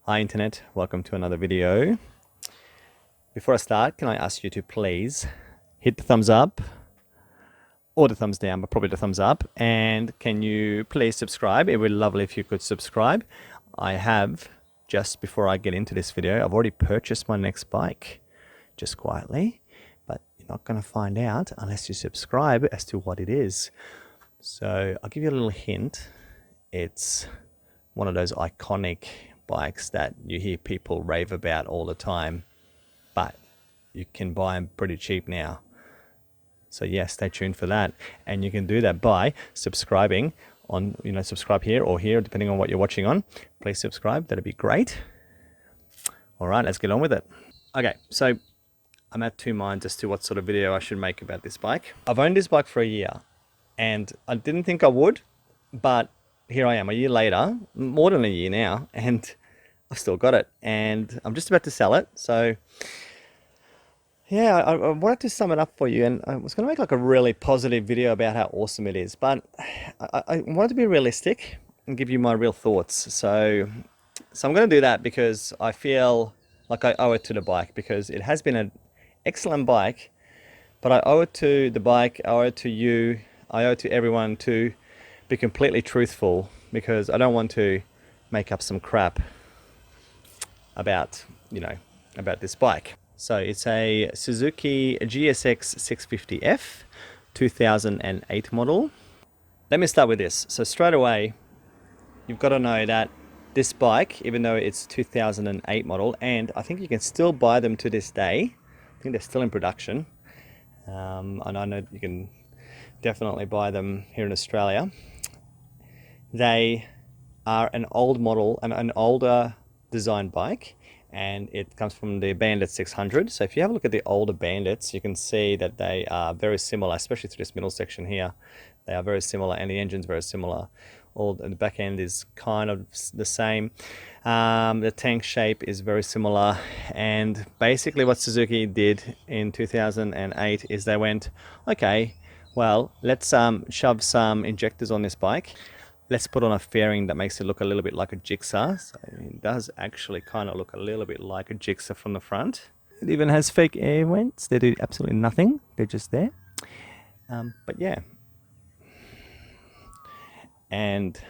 Hi Internet, welcome to another video. Before I start, can I ask you to please hit the thumbs up or the thumbs down, but probably the thumbs up. And can you please subscribe? It would be lovely if you could subscribe. I have, just before I get into this video, I've already purchased my next bike, just quietly, but you're not going to find out unless you subscribe as to what it is. So I'll give you a little hint. It's one of those iconic bikes that you hear people rave about all the time, but you can buy them pretty cheap now. So yeah, stay tuned for that. And you can do that by subscribing on, subscribe here or here, depending on what you're watching on. Please subscribe, that'd be great. All right, let's get on with it. Okay, so I'm at two minds as to what sort of video I should make about this bike. I've owned this bike for a year and I didn't think I would, but here I am a year later, more than a year now, and I've still got it and I'm just about to sell it. So yeah, I wanted to sum it up for you, and I was going to make like a really positive video about how awesome it is, but I wanted to be realistic and give you my real thoughts. So I'm going to do that because I feel like I owe it to the bike, because it has been an excellent bike, but I owe it to the bike, I owe it to you, I owe it to everyone to be completely truthful, because I don't want to make up some crap about, about this bike. So it's a Suzuki GSX650F 2008 model. Let me start with this. So straight away, you've got to know that this bike, even though it's 2008 model, and I think you can still buy them to this day. I think they're still in production. And I know you can definitely buy them here in Australia. They are an old model, an older design bike, and it comes from the Bandit 600. So if you have a look at the older Bandits, you can see that they are very similar, especially through this middle section here. They are very similar, and the engine's very similar. The back end is kind of the same. The tank shape is very similar, and basically what Suzuki did in 2008 is they went, okay, well, let's shove some injectors on this bike. Let's put on a fairing that makes it look a little bit like a Jigsaw. So it does actually kind of look a little bit like a Jigsaw from the front. It even has fake air vents. They do absolutely nothing. They're just there. But yeah. And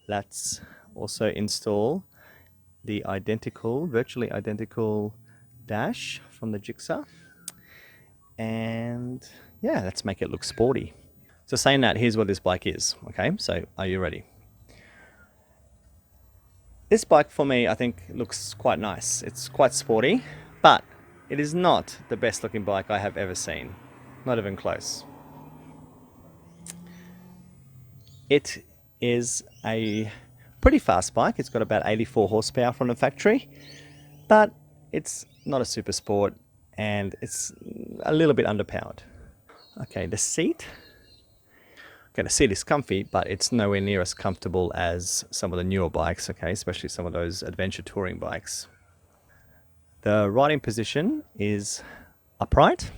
let's also install the virtually identical dash from the Jigsaw. And yeah, let's make it look sporty. So saying that, here's what this bike is, okay? So are you ready? This bike for me, I think, looks quite nice. It's quite sporty, but it is not the best looking bike I have ever seen. Not even close. It is a pretty fast bike. It's got about 84 horsepower from the factory, but it's not a super sport and it's a little bit underpowered. Okay, the seat. Okay, the seat is comfy, but it's nowhere near as comfortable as some of the newer bikes, okay, especially some of those adventure touring bikes. The riding position is upright,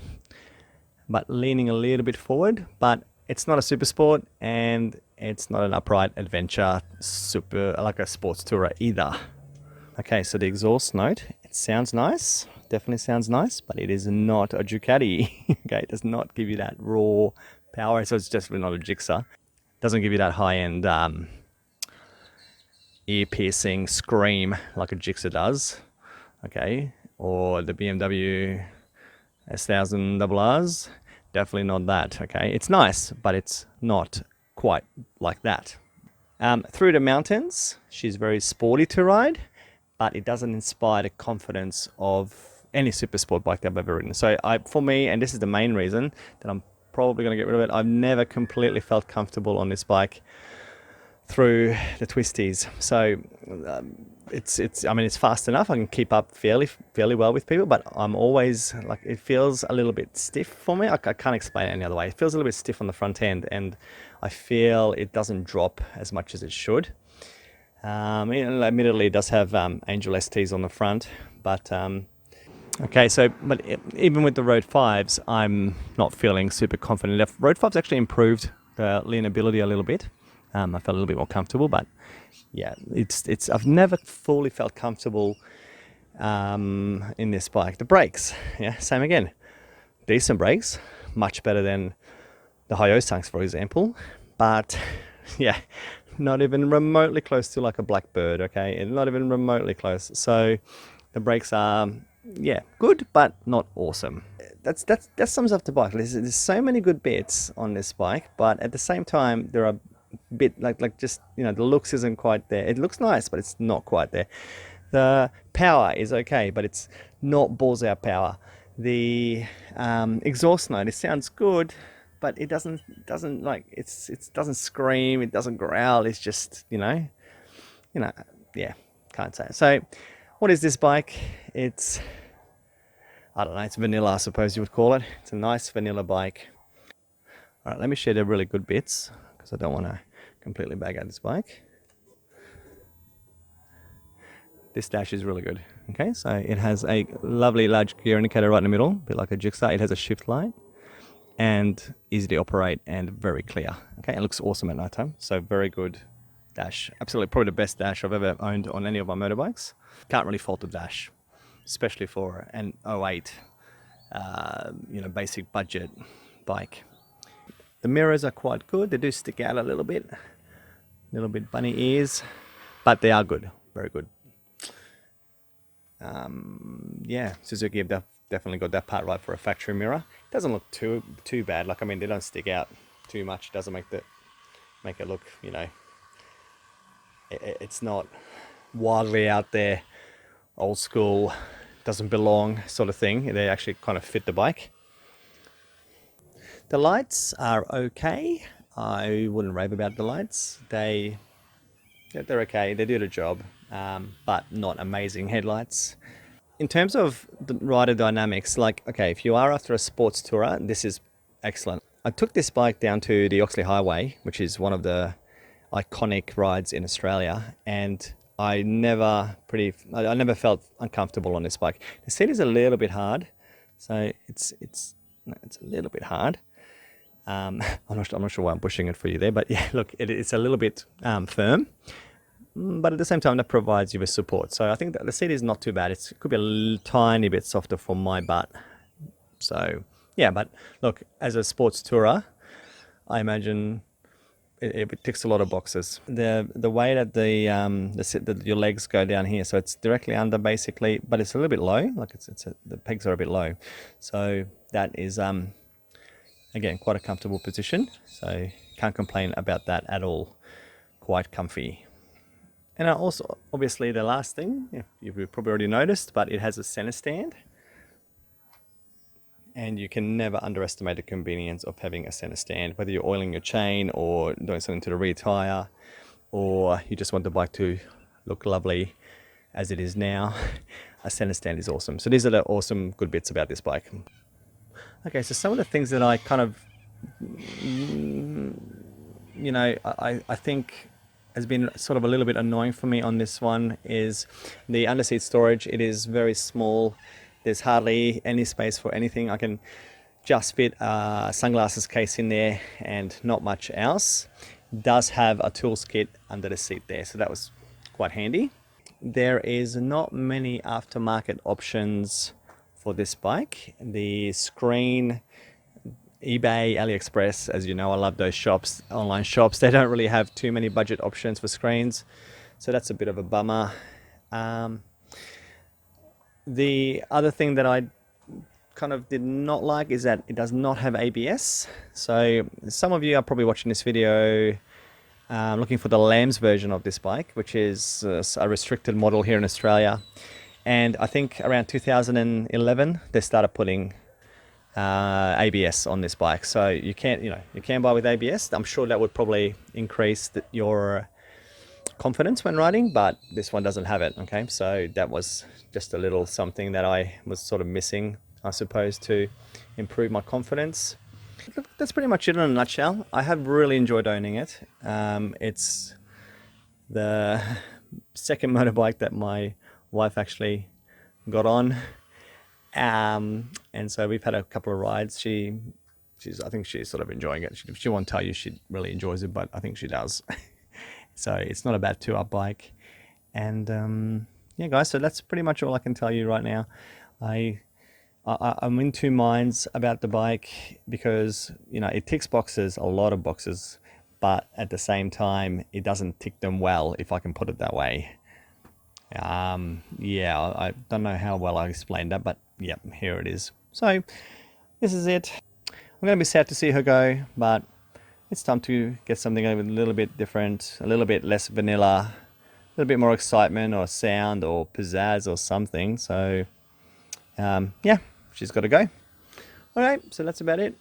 but leaning a little bit forward, but it's not a super sport and it's not an upright adventure super like a sports tourer either. Okay, so the exhaust note, it sounds nice, definitely sounds nice, but it is not a Ducati. Okay, it does not give you that raw power, so it's definitely not a Jigsaw. Doesn't give you that high-end ear-piercing scream like a Jigsaw does, okay, or the BMW S1000RRs. Definitely not that, okay. It's nice, but it's not quite like that. Through the mountains, she's very sporty to ride, but it doesn't inspire the confidence of any super sport bike that I've ever ridden. So for me, and this is the main reason that I'm probably going to get rid of it, I've never completely felt comfortable on this bike through the twisties. So it's fast enough. I can keep up fairly well with people, but I'm always like, it feels a little bit stiff for me. I can't explain it any other way. It feels a little bit stiff on the front end, and I feel it doesn't drop as much as it should. Admittedly, it does have Angel STs on the front, but okay, but even with the Road 5s, I'm not feeling super confident. The Road 5's actually improved the leanability a little bit. I felt a little bit more comfortable, but yeah, I've never fully felt comfortable in this bike. The brakes, yeah, same again. Decent brakes, much better than the Hyosunks, for example, but yeah, not even remotely close to like a Blackbird, okay? And not even remotely close. So the brakes are, yeah, good, but not awesome. That sums up the bike. There's so many good bits on this bike, but at the same time, there are bit like just, you know, the looks isn't quite there. It looks nice, but it's not quite there. The power is okay, but it's not balls out power. The exhaust note, it sounds good, but it doesn't like it doesn't scream, it doesn't growl. It's just, you know, yeah, can't say it. So, what is this bike? It's, I don't know, it's vanilla, I suppose you would call it. It's a nice vanilla bike. All right, let me share the really good bits because I don't want to completely bag out this bike. This dash is really good. Okay, so it has a lovely large gear indicator right in the middle, a bit like a Jigsaw. It has a shift light and easy to operate and very clear. Okay, it looks awesome at nighttime. So very good dash. Absolutely, probably the best dash I've ever owned on any of my motorbikes. Can't really fault the dash, especially for an '08, basic budget bike. The mirrors are quite good. They do stick out a little bit bunny ears, but they are good, very good. Yeah, Suzuki have definitely got that part right for a factory mirror. It doesn't look too bad. Like, I mean, they don't stick out too much. It doesn't make it look, it's not wildly out there, old school, doesn't belong sort of thing. They actually kind of fit the bike. The lights are okay. I wouldn't rave about the lights. They're okay. They do the job, but not amazing headlights. In terms of the rider dynamics, like, okay, if you are after a sports tourer, this is excellent. I took this bike down to the Oxley Highway, which is one of the iconic rides in Australia, and I never felt uncomfortable on this bike. The seat is a little bit hard, so it's a little bit hard. I'm not sure why I'm pushing it for you there, but yeah, look, it's a little bit firm, but at the same time, that provides you with support. So I think that the seat is not too bad. It could be a tiny bit softer for my butt. So yeah, but look, as a sports tourer, I imagine it ticks a lot of boxes. The way that your legs go down here, so it's directly under basically, but it's a little bit low. Like the pegs are a bit low, so that is again quite a comfortable position. So can't complain about that at all. Quite comfy. And also, obviously, the last thing, you've probably already noticed, but it has a center stand. And you can never underestimate the convenience of having a center stand, whether you're oiling your chain or doing something to the rear tire, or you just want the bike to look lovely as it is now. A center stand is awesome. So these are the awesome good bits about this bike. Okay, so some of the things that I kind of, I think has been sort of a little bit annoying for me on this one is the underseat storage. It is very small. There's hardly any space for anything. I can just fit a sunglasses case in there and not much else. It does have a tools kit under the seat there, so that was quite handy. There is not many aftermarket options for this bike. The screen, eBay, AliExpress, as you know, I love those shops, online shops. They don't really have too many budget options for screens, so that's a bit of a bummer. The other thing that I kind of did not like is that it does not have ABS. So some of you are probably watching this video looking for the Lambs version of this bike, which is a restricted model here in Australia. And I think around 2011, they started putting ABS on this bike. So you can buy with ABS. I'm sure that would probably increase your confidence when riding, but this one doesn't have it. Okay, so that was just a little something that I was sort of missing, I suppose, to improve my confidence. That's pretty much it in a nutshell. I have really enjoyed owning it. It's the second motorbike that my wife actually got on, and so we've had a couple of rides. She I think she's sort of enjoying it. She won't tell you she really enjoys it, but I think she does. So it's not a bad 2-up bike. And yeah, guys, so that's pretty much all I can tell you right now. I'm in two minds about the bike because, you know, it ticks boxes, a lot of boxes, but at the same time, it doesn't tick them well, if I can put it that way. Yeah, I don't know how well I explained that, but yeah, here it is. So this is it. I'm going to be sad to see her go, but it's time to get something a little bit different, a little bit less vanilla, a little bit more excitement or sound or pizzazz or something. So yeah, she's got to go. All right, so that's about it.